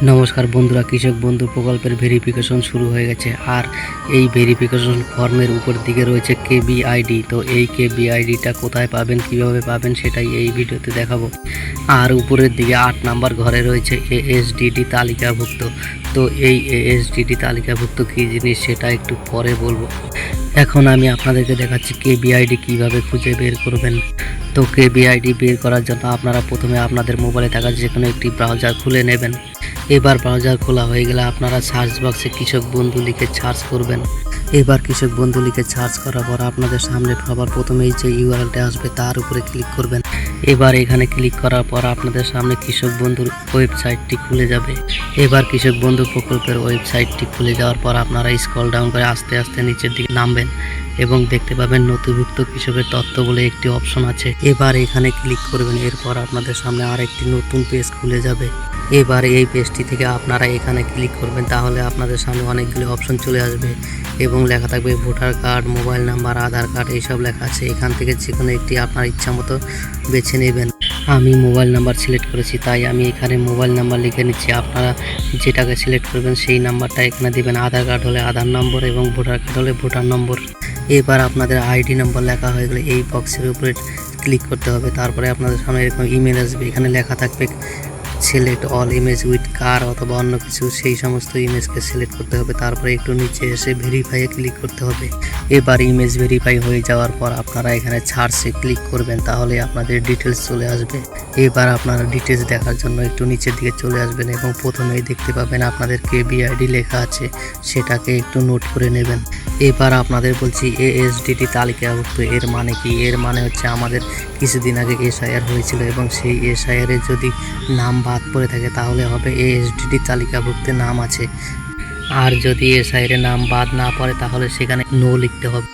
নমস্কার বন্ধুরা, কৃষক বন্ধু প্রকল্পের ভেরিফিকেশন শুরু হয়ে গেছে। আর এই ভেরিফিকেশন ফর্মের উপর দিকে রয়েছে কেবিআইডি। তো এই কেবিআইডিটা কোথায় পাবেন, কিভাবে পাবেন, সেটাই এই ভিডিওতে দেখাবো। আর উপরের দিকে 8 নাম্বার ঘরে রয়েছে এএসডিডি তালিকাভুক্ত। তো এই এএসডিডি তালিকাভুক্ত কী জিনিস সেটা একটু পরে বলবো। এখন আমি আপনাদেরকে দেখাচ্ছি কেবিআইডি কিভাবে খুঁজে বের করবেন। তো কেবিআইডি বের করার জন্য আপনারা প্রথমে আপনাদের মোবাইলে থাকা যে কোনো একটি ব্রাউজার খুলে নেবেন। এবার ব্রাউজার খোলা হয়ে গেলে আপনারা সার্চ বক্সে কৃষক বন্ধু লিখে সার্চ করবেন। এবার কৃষক বন্ধু লিখে সার্চ করার পর আপনাদের সামনে সবার প্রথমেই যে ইউআরএলটা আসবে তার উপরে ক্লিক করবেন। এবার এখানে ক্লিক করার পর আপনাদের সামনে কৃষক বন্ধুর ওয়েবসাইটটি খুলে যাবে। এবার কৃষক বন্ধু প্রকল্পের ওয়েবসাইটটি খুলে যাওয়ার পর আপনারা স্ক্রল ডাউন করে আস্তে আস্তে নিচের দিকে নামবেন এবং দেখতে পাবেন নথিভুক্ত কৃষকের তথ্য বলে একটি অপশন আছে। এবার এখানে ক্লিক করবেন। এরপর আপনাদের সামনে আরেকটি নতুন পেজ খুলে যাবে। এবার এই পেজটি থেকে আপনারা এখানে ক্লিক করবেন, তাহলে আপনাদের সামনে অনেকগুলো অপশন চলে আসবে এবং লেখা থাকবে ভোটার কার্ড, মোবাইল নাম্বার, আধার কার্ড, এইসব লেখা আছে। এখান থেকে যে কোনো একটি আপনার ইচ্ছা মতো বেছে নেবেন। আমি মোবাইল নাম্বার সিলেক্ট করেছি, তাই আমি এখানে মোবাইল নাম্বার লিখে নিচ্ছি। আপনারা যেটাকে সিলেক্ট করবেন সেই নাম্বারটা এখানে দিবেন। আধার কার্ড হলে আধার নম্বর এবং ভোটার কার্ড হলে ভোটার নম্বর। এবার আপনাদের আইডি নম্বর লেখা হয়ে গেলে এই বক্সের উপরে ক্লিক করতে হবে। তারপরে আপনাদের সামনে এরকম ইমেল আসবে। এখানে লেখা থাকবে সিলেক্ট অল ইমেজ উইথ কার অথবা অন্য কিছু, সেই সমস্ত ইমেজকে সিলেক্ট করতে হবে। তারপরে একটু নিচে এসে ভেরিফাইয়ে ক্লিক করতে হবে। এবার ইমেজ ভেরিফাই হয়ে যাওয়ার পর আপনারা এখানে সার্চে ক্লিক করবেন, তাহলে আপনাদের ডিটেলস চলে আসবে। এবার আপনারা ডিটেলস দেখার জন্য একটু নিচের দিকে চলে আসবেন এবং প্রথমেই দেখতে পাবেন আপনাদের কেবিআইডি লেখা আছে, সেটাকে একটু নোট করে নেবেন। এবার আপনাদের বলছি এএসডিডি তালিকাভুক্ত এর মানে কি? এর মানে হচ্ছে আমাদের কিছুদিন আগে এসআইআর হয়েছিল এবং সেই এসআইআরে যদি নাম বাদ পড়ে থাকে তাহলে হবে এএসডিডি তালিকাভুক্তে নাম আছে। আর যদি এসআইআরে নাম বাদ না পড়ে তাহলে সেখানে নো লিখতে হবে।